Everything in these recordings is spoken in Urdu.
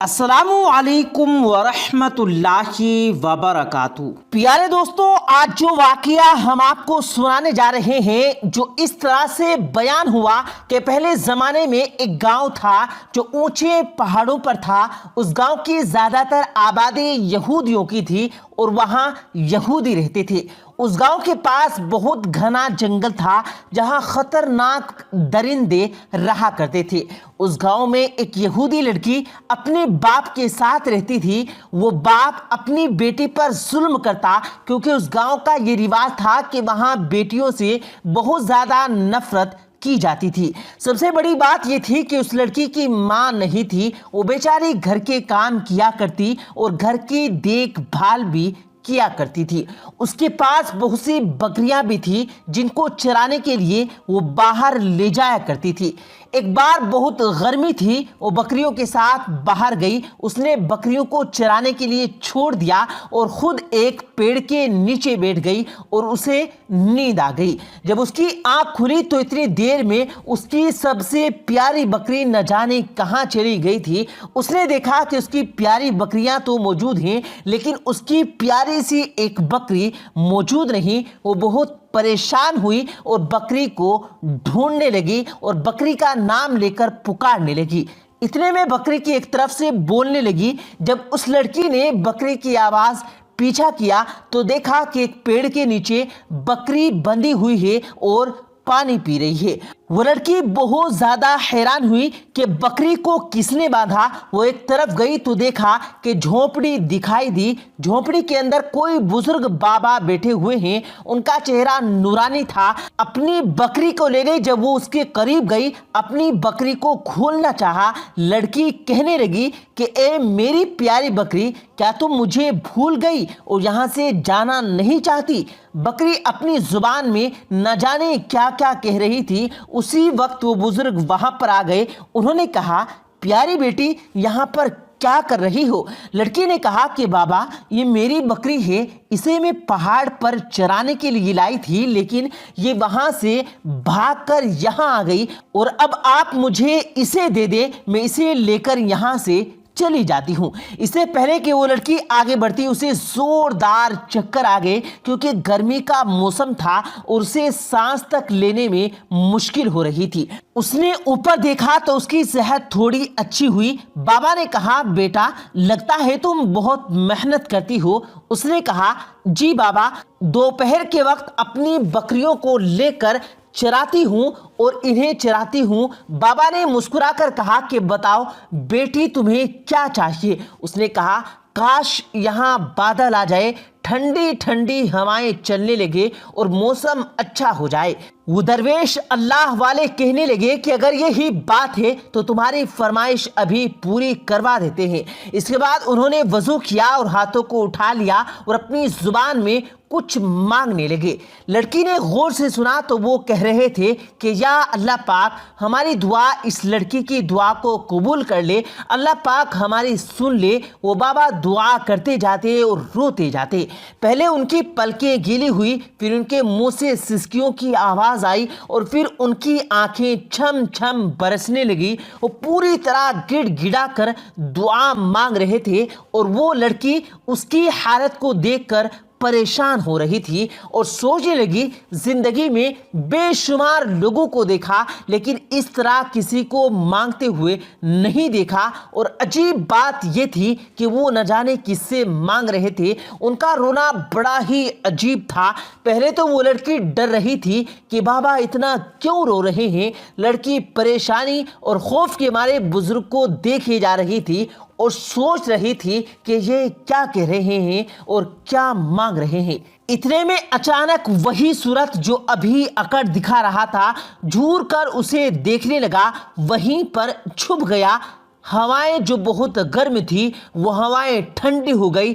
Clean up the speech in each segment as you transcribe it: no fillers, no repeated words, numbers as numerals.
السلام علیکم ورحمۃ اللہ وبرکاتہ۔ پیارے دوستو، آج جو واقعہ ہم آپ کو سنانے جا رہے ہیں جو اس طرح سے بیان ہوا کہ پہلے زمانے میں ایک گاؤں تھا جو اونچے پہاڑوں پر تھا۔ اس گاؤں کی زیادہ تر آبادی یہودیوں کی تھی اور وہاں یہودی رہتے تھے۔ اس گاؤں کے پاس بہت گھنا جنگل تھا جہاں خطرناک درندے رہا کرتے تھے۔ اس گاؤں میں ایک یہودی لڑکی اپنے باپ کے ساتھ رہتی تھی۔ وہ باپ اپنی بیٹی پر ظلم کرتا کیونکہ اس گاؤں کا یہ رواج تھا کہ وہاں بیٹیوں سے بہت زیادہ نفرت کی جاتی تھی۔ سب سے بڑی بات یہ تھی کہ اس لڑکی کی ماں نہیں تھی، وہ بیچاری گھر کے کام کیا کرتی اور گھر کی دیکھ بھال بھی کیا کرتی تھی۔ اس کے پاس بہت سی بکریاں بھی تھی جن کو چرانے کے لیے وہ باہر لے جایا کرتی تھی۔ ایک بار بہت گرمی تھی، وہ بکریوں کے ساتھ باہر گئی۔ اس نے بکریوں کو چرانے کے لیے چھوڑ دیا اور خود ایک پیڑ کے نیچے بیٹھ گئی اور اسے نیند آ گئی۔ جب اس کی آنکھ کھلی تو اتنی دیر میں اس کی سب سے پیاری بکری نہ جانے کہاں چلی گئی تھی۔ اس نے دیکھا کہ اس کی پیاری بکریاں تو موجود ہیں لیکن اس کی پیاری سی ایک بکری موجود نہیں۔ وہ بہت پریشان ہوئی اور بکری کو ڈھونڈنے لگی اور بکری کا نام لے کر پکارنے لگی۔ اتنے میں بکری کی ایک طرف سے بولنے لگی۔ جب اس لڑکی نے بکری کی آواز پیچھا کیا تو دیکھا کہ ایک پیڑ کے نیچے بکری بندھی ہوئی ہے اور پانی پی رہی ہے۔ وہ لڑکی بہت زیادہ حیران ہوئی کہ بکری کو کس نے باندھا۔ وہ ایک طرف گئی تو دیکھا کہ جھونپڑی دکھائی دی۔ جھونپڑی کے اندر کوئی بزرگ بابا بیٹھے ہوئے ہیں، ان کا چہرہ نورانی تھا۔ اپنی بکری کو لے گئی۔ جب وہ اس کے قریب گئی، اپنی بکری کو کھولنا چاہا، لڑکی کہنے لگی کہ اے میری پیاری بکری، کیا تم مجھے بھول گئی اور یہاں سے جانا نہیں چاہتی؟ بکری اپنی زبان میں نہ جانے کیا کیا کہہ رہی تھی۔ اسی وقت وہ بزرگ وہاں پر آ گئے۔ انہوں نے کہا، پیاری بیٹی، یہاں پر کیا کر رہی ہو؟ لڑکی نے کہا کہ بابا، یہ میری بکری ہے، اسے میں پہاڑ پر چرانے کے لیے لائی تھی لیکن یہ وہاں سے بھاگ کر یہاں آ گئی اور اب آپ مجھے اسے دے دے، میں اسے لے کر یہاں سے چلی جاتی ہوں۔ اس سے پہلے کہ وہ لڑکی آگے بڑھتی اسے زوردار چکر آ گئے کیونکہ گرمی کا موسم تھا اور اسے سانس تک لینے میں مشکل ہو رہی تھی۔ اس نے اوپر دیکھا تو اس کی صحت تھوڑی اچھی ہوئی۔ بابا نے کہا، بیٹا لگتا ہے تم بہت محنت کرتی ہو۔ اس نے کہا، جی بابا، دوپہر کے وقت اپنی بکریوں کو لے کر چراتی ہوں اور انہیں چراتی ہوں۔ بابا نے مسکرا کر کہا کہ بتاؤ بیٹی، تمہیں کیا چاہیے؟ اس نے کہا، کاش یہاں بادل آ جائے، ٹھنڈی ٹھنڈی ہوائیں چلنے لگے اور موسم اچھا ہو جائے۔ وہ درویش اللہ والے کہنے لگے کہ اگر یہی بات ہے تو تمہاری فرمائش ابھی پوری کروا دیتے ہیں۔ اس کے بعد انہوں نے وضو کیا اور ہاتھوں کو اٹھا لیا اور اپنی زبان میں کچھ مانگنے لگے۔ لڑکی نے غور سے سنا تو وہ کہہ رہے تھے کہ یا اللہ پاک، ہماری دعا اس لڑکی کی دعا کو قبول کر لے، اللہ پاک ہماری سن لے۔ وہ بابا دعا کرتے جاتے اور روتے جاتے۔ پہلے ان کی پلکیں گیلی ہوئی، پھر ان کے منہ سے سسکیوں کی آواز آئی اور پھر ان کی آنکھیں چھم چھم برسنے لگی۔ وہ پوری طرح گڑ گڑا کر دعا مانگ رہے تھے اور وہ لڑکی اس کی حالت کو دیکھ کر پریشان ہو رہی تھی اور سوچنے لگی، زندگی میں بے شمار لوگوں کو دیکھا لیکن اس طرح کسی کو مانگتے ہوئے نہیں دیکھا۔ اور عجیب بات یہ تھی کہ وہ نہ جانے کس سے مانگ رہے تھے۔ ان کا رونا بڑا ہی عجیب تھا۔ پہلے تو وہ لڑکی ڈر رہی تھی کہ بابا اتنا کیوں رو رہے ہیں۔ لڑکی پریشانی اور خوف کے مارے بزرگ کو دیکھے جا رہی تھی اور سوچ رہی تھی کہ یہ کیا کہہ رہے ہیں اور کیا مانگ رہے ہیں۔ اتنے میں اچانک وہی صورت جو ابھی اکڑ دکھا رہا تھا جھور کر اسے دیکھنے لگا، وہیں پر چھپ گیا۔ ہوائیں جو بہت گرم تھی وہ ہوائیں ٹھنڈی ہو گئی۔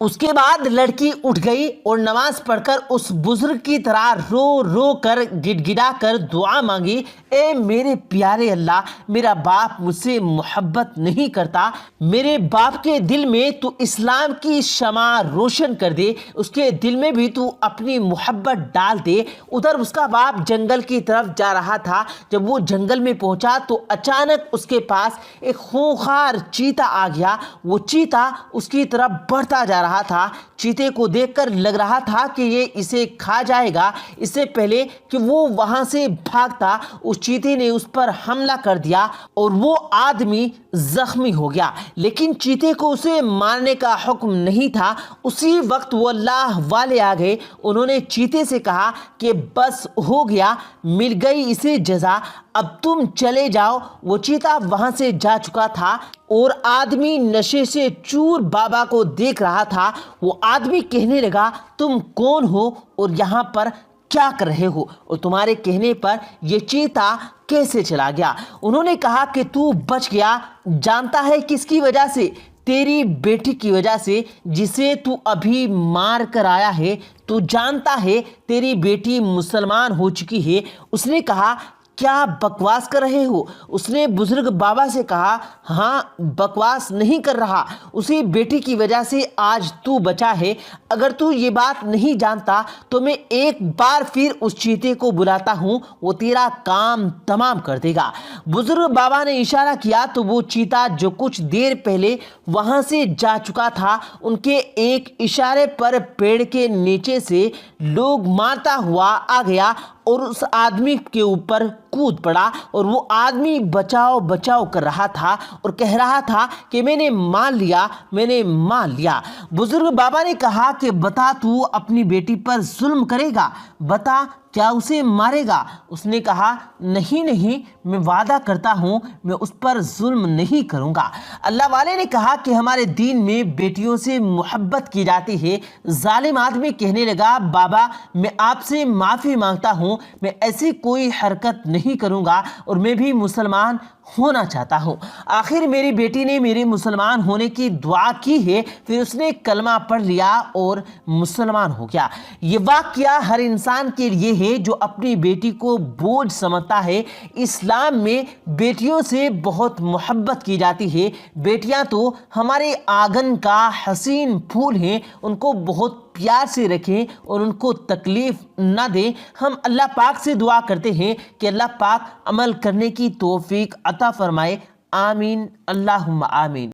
اس کے بعد لڑکی اٹھ گئی اور نماز پڑھ کر اس بزرگ کی طرح رو رو کر گڑ گڑا کر دعا مانگی، اے میرے پیارے اللہ، میرا باپ مجھ سے محبت نہیں کرتا، میرے باپ کے دل میں تو اسلام کی شمع روشن کر دے، اس کے دل میں بھی تو اپنی محبت ڈال دے۔ ادھر اس کا باپ جنگل کی طرف جا رہا تھا۔ جب وہ جنگل میں پہنچا تو اچانک اس کے پاس ایک خونخوار چیتا آ گیا۔ وہ چیتا اس کی طرف بڑھتا جا رہا تھا۔ چیتے کو دیکھ کر لگ رہا تھا کہ یہ اسے کھا جائے گا۔ اس سے پہلے کہ وہ وہاں سے بھاگتا، اس چیتے نے اس پر حملہ کر دیا اور وہ آدمی زخمی ہو گیا، لیکن چیتے کو اسے مارنے کا حکم نہیں تھا۔ اسی وقت وہ اللہ والے آ گئے۔ انہوں نے چیتے سے کہا کہ بس ہو گیا، مل گئی اسے جزا، اب تم چلے جاؤ۔ وہ چیتا وہاں سے جا چکا تھا اور آدمی نشے سے چور بابا کو دیکھ رہا تھا۔ وہ آدمی کہنے لگا، تم کون ہو اور یہاں پر کیا کر رہے ہو، اور تمہارے کہنے پر یہ چیتا کیسے چلا گیا؟ انہوں نے کہا کہ تو بچ گیا، جانتا ہے کس کی وجہ سے؟ تیری بیٹی کی وجہ سے، جسے تو ابھی مار کر آیا ہے۔ تو جانتا ہے تیری بیٹی مسلمان ہو چکی ہے۔ اس نے کہا، کیا بکواس کر رہے ہو؟ اس نے بزرگ بابا سے کہا، ہاں بکواس نہیں کر رہا، اسی بیٹی کی وجہ سے آج تو بچا ہے۔ اگر تو یہ بات نہیں جانتا تو میں ایک بار پھر اس چیتے کو بلاتا ہوں، وہ تیرا کام تمام کر دے گا۔ بزرگ بابا نے اشارہ کیا تو وہ چیتا جو کچھ دیر پہلے وہاں سے جا چکا تھا، ان کے ایک اشارے پر پیڑ کے نیچے سے لوگ مارتا ہوا آ گیا اور اس آدمی کے اوپر کود پڑا، اور وہ آدمی بچاؤ بچاؤ کر رہا تھا اور کہہ رہا تھا کہ میں نے مان لیا، میں نے مان لیا۔ بزرگ بابا نے کہا کہ بتا، تو اپنی بیٹی پر ظلم کرے گا؟ بتا، کیا اسے مارے گا؟ اس نے کہا، نہیں نہیں، میں وعدہ کرتا ہوں میں اس پر ظلم نہیں کروں گا۔ اللہ والے نے کہا کہ ہمارے دین میں بیٹیوں سے محبت کی جاتی ہے۔ ظالم آدمی کہنے لگا، بابا میں آپ سے معافی مانگتا ہوں، میں ایسی کوئی حرکت نہیں کروں گا اور میں بھی مسلمان ہونا چاہتا ہوں۔ آخر میری بیٹی نے میرے مسلمان ہونے کی دعا کی ہے، پھر اس نے کلمہ پڑھ لیا اور مسلمان ہو گیا۔ یہ واقعہ ہر انسان کے لیے ہے جو اپنی بیٹی کو بوجھ سمجھتا ہے۔ اسلام میں بیٹیوں سے بہت محبت کی جاتی ہے۔ بیٹیاں تو ہمارے آنگن کا حسین پھول ہیں، ان کو بہت پیار سے رکھیں اور ان کو تکلیف نہ دیں۔ ہم اللہ پاک سے دعا کرتے ہیں کہ اللہ پاک عمل کرنے کی توفیق عطا فرمائے۔ آمین، اللہم آمین۔